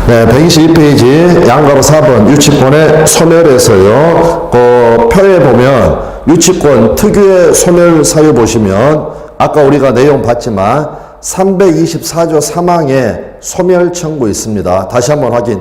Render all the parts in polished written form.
네, 122페이지 양가로 4번 유치권의 소멸에서요. 그 표에 보면 유치권 특유의 소멸 사유 보시면 아까 우리가 내용 봤지만 324조 3항에 소멸 청구 있습니다. 다시 한번 확인.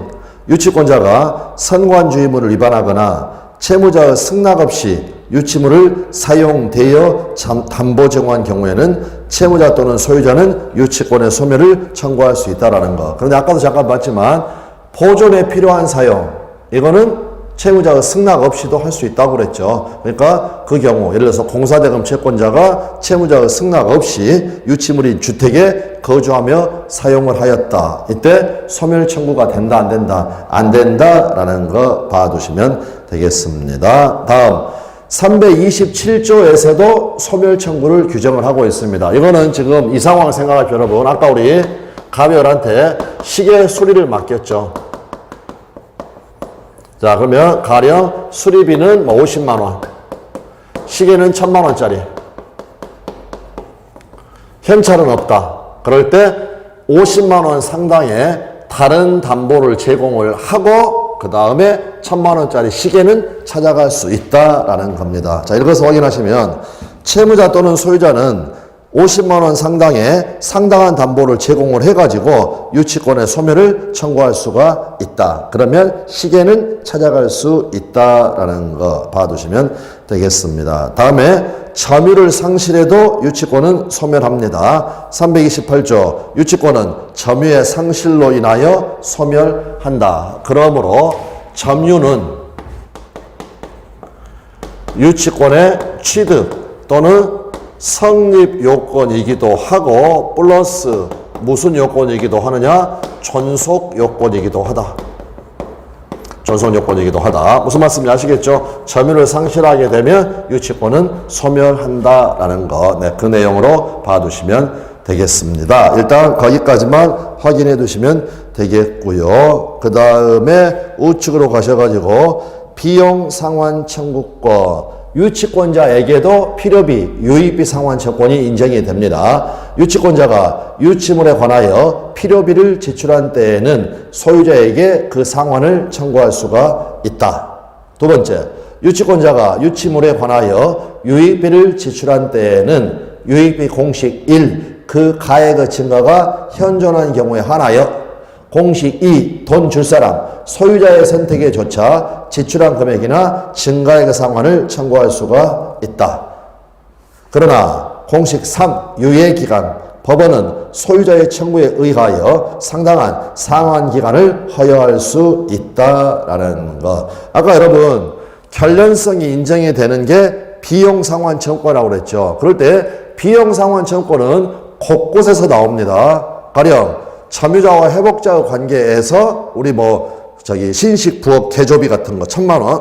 유치권자가 선관주의무를 위반하거나 채무자의 승낙 없이 유치물을 사용되어 담보 정한 경우에는 채무자 또는 소유자는 유치권의 소멸을 청구할 수 있다는 거. 그런데 아까도 잠깐 봤지만 보존에 필요한 사용, 이거는 채무자의 승낙 없이도 할 수 있다고 그랬죠. 그러니까 그 경우 예를 들어서 공사대금 채권자가 채무자의 승낙 없이 유치물인 주택에 거주하며 사용을 하였다. 이때 소멸 청구가 된다 안 된다? 안 된다라는 거 봐두시면 되겠습니다. 다음 327조에서도 소멸 청구를 규정을 하고 있습니다. 이거는 지금 이 상황 생각하십시오, 여러분. 아까 우리 가별한테 시계 수리를 맡겼죠. 자, 그러면 가령 수리비는 뭐 50만 원, 시계는 1000만 원짜리. 현찰은 없다. 그럴 때 50만 원 상당의 다른 담보를 제공을 하고 그 다음에 1000만 원짜리 시계는 찾아갈 수 있다라는 겁니다. 자, 읽어서 확인하시면 채무자 또는 소유자는 50만 원 상당의 상당한 담보를 제공을 해가지고 유치권의 소멸을 청구할 수가 있다. 그러면 시계는 찾아갈 수 있다라는 거 봐두시면 되겠습니다. 다음에 점유를 상실해도 유치권은 소멸합니다. 328조 유치권은 점유의 상실로 인하여 소멸한다. 그러므로 점유는 유치권의 취득 또는 성립 요건이기도 하고 플러스 무슨 요건이기도 하느냐? 존속 요건이기도 하다. 존속 요건이기도 하다. 무슨 말씀인지 아시겠죠? 점유를 상실하게 되면 유치권은 소멸한다라는 거. 네, 그 내용으로 봐두시면 되겠습니다. 일단 거기까지만 확인해 두시면 되겠고요. 그 다음에 우측으로 가셔가지고 비용 상환 청구권. 유치권자에게도 필요비, 유익비 상환 채권이 인정이 됩니다. 유치권자가 유치물에 관하여 필요비를 지출한 때에는 소유자에게 그 상환을 청구할 수가 있다. 두 번째, 유치권자가 유치물에 관하여 유익비를 지출한 때에는 유익비 공식 1, 그 가액의 증가가 현존한 경우에 한하여 공식 2, 돈 줄 사람, 소유자의 선택에 조차 지출한 금액이나 증가액의 상환을 청구할 수가 있다. 그러나 공식 3, 유예기간, 법원은 소유자의 청구에 의하여 상당한 상환기간을 허용할 수 있다라는 것. 아까 여러분 결련성이 인정이 되는 게 비용상환 청구권이라고 그랬죠. 그럴 때 비용상환 청구권은 곳곳에서 나옵니다. 가령 점유자와 회복자의 관계에서 우리 신식 부업 개조비 같은 거 1000만 원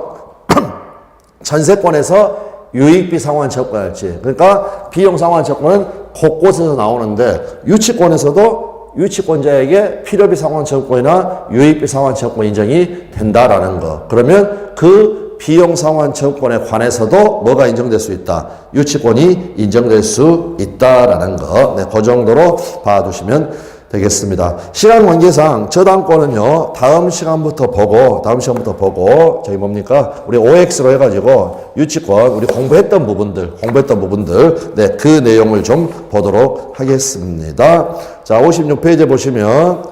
전세권에서 유익비 상환 채권이었지. 그러니까 비용 상환 채권은 곳곳에서 나오는데 유치권에서도 유치권자에게 필요비 상환 채권이나 유익비 상환 채권 인정이 된다라는 거. 그러면 그 비용 상환 채권에 관해서도 뭐가 인정될 수 있다? 유치권이 인정될 수 있다라는 거. 네, 그 정도로 봐두시면 되겠습니다. 시간 관계상 저당권은요, 다음 시간부터 보고, 저희 뭡니까? 우리 OX로 해가지고, 유치권, 우리 공부했던 부분들, 네, 그 내용을 좀 보도록 하겠습니다. 자, 56페이지 보시면,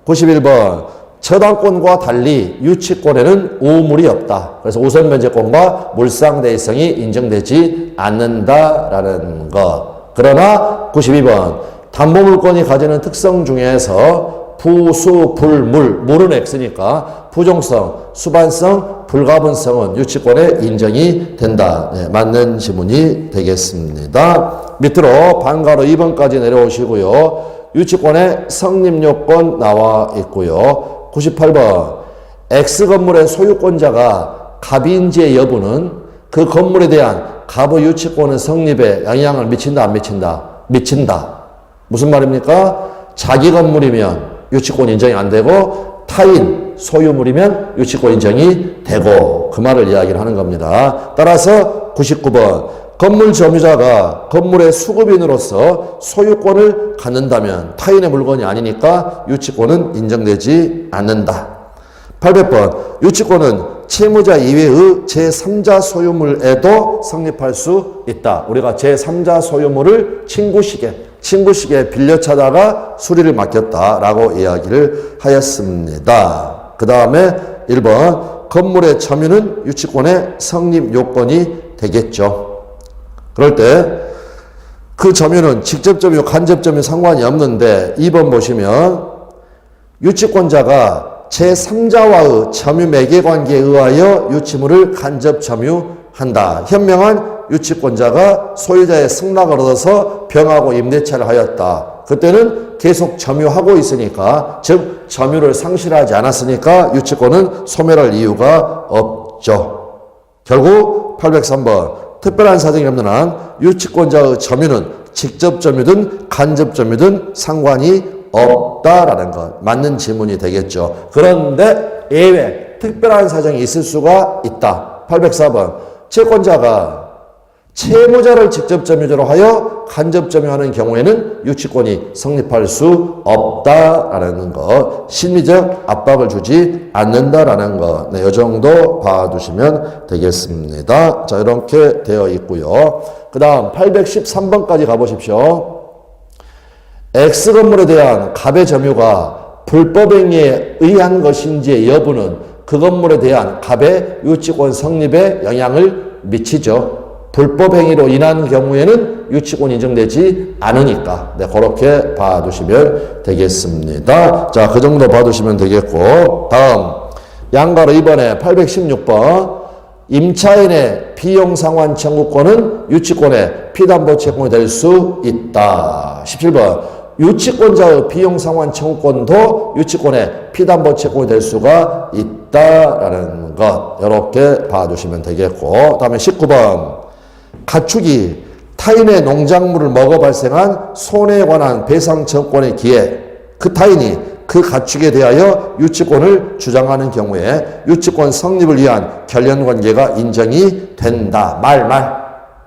91번. 저당권과 달리 유치권에는 우물이 없다. 그래서 우선면제권과 물상대의성이 인정되지 않는다라는 것. 그러나 92번. 담보물권이 가지는 특성 중에서 부수, 불, 물은 X니까 부종성, 수반성, 불가분성은 유치권에 인정이 된다. 네, 맞는 지문이 되겠습니다. 밑으로 반가로 2번까지 내려오시고요. 유치권의 성립요건 나와 있고요. 98번 X건물의 소유권자가 갑인지의 여부는 그 건물에 대한 갑의 유치권의 성립에 영향을 미친다 안 미친다? 미친다. 무슨 말입니까? 자기 건물이면 유치권 인정이 안 되고 타인 소유물이면 유치권 인정이 되고 그 말을 이야기를 하는 겁니다. 따라서 99번 건물 점유자가 건물의 수급인으로서 소유권을 갖는다면 타인의 물건이 아니니까 유치권은 인정되지 않는다. 800번 유치권은 채무자 이외의 제3자 소유물에도 성립할 수 있다. 우리가 제3자 소유물을 친구식에 빌려차다가 수리를 맡겼다라고 이야기를 하였습니다. 그 다음에 1번 건물의 점유는 유치권의 성립 요건이 되겠죠. 그럴 때 그 점유는 직접 점유, 간접 점유 상관이 없는데 2번 보시면 유치권자가 제3자와의 점유 매개 관계에 의하여 유치물을 간접 점유한다. 현명한 유치권자가 소유자의 승낙을 얻어서 병하고 임대차를 하였다. 그때는 계속 점유하고 있으니까, 즉 점유를 상실하지 않았으니까 유치권은 소멸할 이유가 없죠. 결국 803번 특별한 사정이 없는 한 유치권자의 점유는 직접 점유든 간접 점유든 상관이 없다라는 것. 맞는 지문이 되겠죠. 그런데 예외, 특별한 사정이 있을 수가 있다. 804번 채권자가 채무자를 직접 점유자로 하여 간접 점유하는 경우에는 유치권이 성립할 수 없다라는 것. 심리적 압박을 주지 않는다라는 것. 네, 이 정도 봐두시면 되겠습니다. 자, 이렇게 되어 있고요. 그 다음 813번까지 가보십시오. X건물에 대한 갑의 점유가 불법행위에 의한 것인지의 여부는 그 건물에 대한 갑의 유치권 성립에 영향을 미치죠. 불법행위로 인한 경우에는 유치권 인정되지 않으니까. 네, 그렇게 봐두시면 되겠습니다. 자, 그 정도 봐두시면 되겠고. 다음, 양가로 2번에 816번. 임차인의 비용상환 청구권은 유치권의 피담보 채권이 될 수 있다. 17번. 유치권자의 비용상환 청구권도 유치권의 피담보 채권이 될 수가 있다라는 것. 이렇게 봐두시면 되겠고. 다음에 19번. 가축이 타인의 농작물을 먹어 발생한 손해에 관한 배상 청구권의 기회, 그 타인이 그 가축에 대하여 유치권을 주장하는 경우에 유치권 성립을 위한 결연관계가 인정이 된다.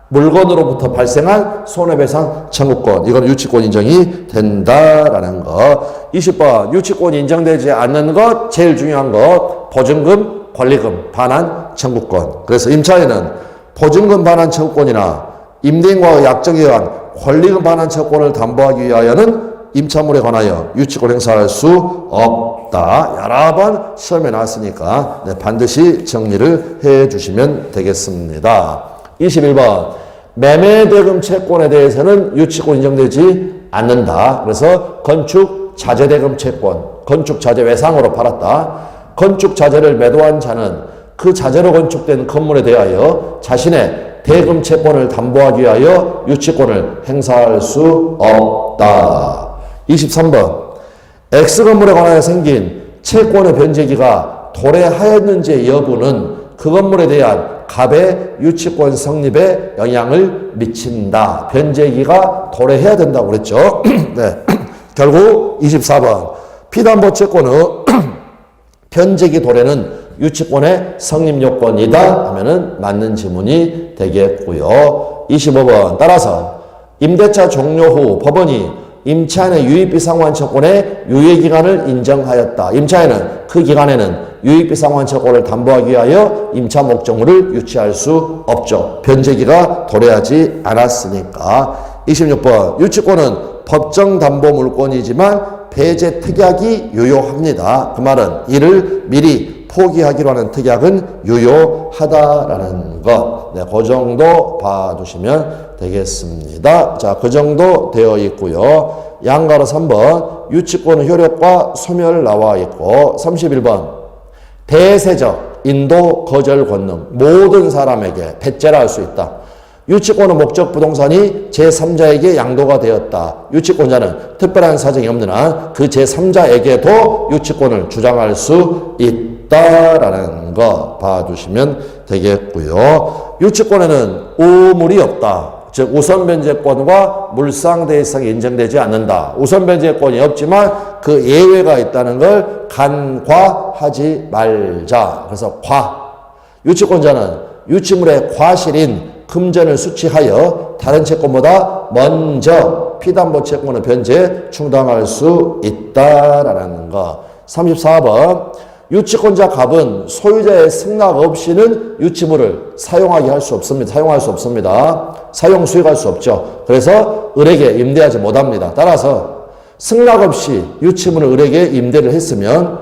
물건으로부터 발생한 손해배상 청구권, 이건 유치권 인정이 된다라는 것. 20번 유치권이 인정되지 않는 것, 제일 중요한 것, 보증금, 권리금, 반환 청구권. 그래서 임차인은 보증금 반환 청구권이나 임대인과의 약정에 의한 권리금 반환 청구권을 담보하기 위하여는 임차물에 관하여 유치권 행사할 수 없다. 여러 번 시험에 나왔으니까 네, 반드시 정리를 해 주시면 되겠습니다. 21번 매매대금 채권에 대해서는 유치권 인정되지 않는다. 그래서 건축자재대금 채권, 건축자재 외상으로 팔았다. 건축자재를 매도한 자는 그 자재로 건축된 건물에 대하여 자신의 대금 채권을 담보하기 위하여 유치권을 행사할 수 없다. 23번 X건물에 관하여 생긴 채권의 변제기가 도래하였는지의 여부는 그 건물에 대한 갑의 유치권 성립에 영향을 미친다. 변제기가 도래해야 된다고 그랬죠. 네. 결국 24번 피담보 채권의 변제기 도래는 유치권의 성립 요건이다 하면은 맞는 지문이 되겠고요. 25번 따라서 임대차 종료 후 법원이 임차인의 유익비 상환 채권의 유예기간을 인정하였다. 임차인은 그 기간에는 유익비 상환 채권을 담보하기 위하여 임차 목적물을 유치할 수 없죠. 변제기가 도래하지 않았으니까. 26번 유치권은 법정 담보 물권이지만 배제 특약이 유효합니다. 그 말은 이를 미리 포기하기로 하는 특약은 유효하다라는 것. 네, 그 정도 봐두시면 되겠습니다. 자, 그 정도 되어 있고요. 양가로 3번 유치권의 효력과 소멸 나와 있고 31번 대세적 인도 거절 권능 모든 사람에게 배째라 할 수 있다. 유치권의 목적 부동산이 제3자에게 양도가 되었다. 유치권자는 특별한 사정이 없는 한 그 제3자에게도 유치권을 주장할 수 있다라는 거 봐주시면 되겠고요. 유치권에는 우물이 없다. 즉 우선변제권과 물상대해성이 인정되지 않는다. 우선변제권이 없지만 그 예외가 있다는 걸 간과하지 말자. 그래서 유치권자는 유치물의 과실인 금전을 수취하여 다른 채권보다 먼저 피담보 채권의 변제에 충당할 수 있다라는 거. 34번 유치권자 갑은 소유자의 승낙 없이는 유치물을 사용하게 할 수 없습니다. 사용할 수 없습니다. 사용 수익할 수 없죠. 그래서 을에게 임대하지 못합니다. 따라서 승낙 없이 유치물을 을에게 임대를 했으면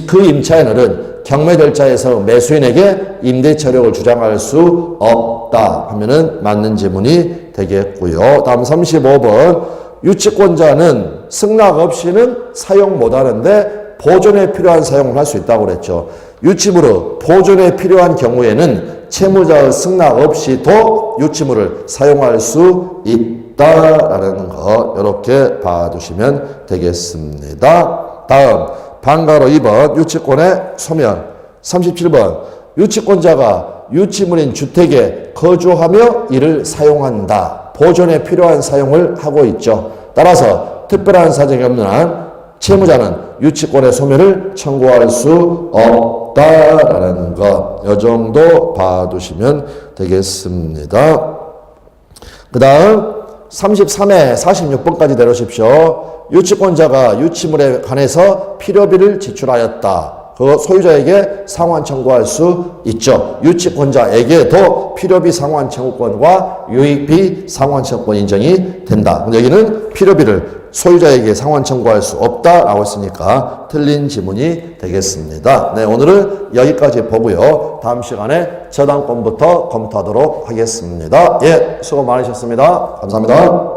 그 임차인 을은 경매될 자에서 매수인에게 임대차력을 주장할 수 없다 하면은 맞는 지문이 되겠고요. 다음 35번 유치권자는 승낙 없이는 사용 못하는데 보존에 필요한 사용을 할 수 있다고 그랬죠. 유치물의 보존에 필요한 경우에는 채무자의 승낙 없이도 유치물을 사용할 수 있다라는 거 이렇게 봐두시면 되겠습니다. 다음 방가로 2번 유치권의 소멸. 37번 유치권자가 유치물인 주택에 거주하며 이를 사용한다. 보존에 필요한 사용을 하고 있죠. 따라서 특별한 사정이 없는 한 채무자는 유치권의 소멸을 청구할 수 없다라는 것. 이 정도 봐두시면 되겠습니다. 그 다음 33회 46번까지 내려오십시오. 유치권자가 유치물에 관해서 필요비를 지출하였다. 그 소유자에게 상환 청구할 수 있죠. 유치권자에게도 필요비 상환 청구권과 유익비 상환 청구권 인정이 된다. 근데 여기는 필요비를 소유자에게 상환 청구할 수 없다라고 했으니까 틀린 지문이 되겠습니다. 네, 오늘은 여기까지 보고요. 다음 시간에 저당권부터 검토하도록 하겠습니다. 예, 수고 많으셨습니다. 감사합니다.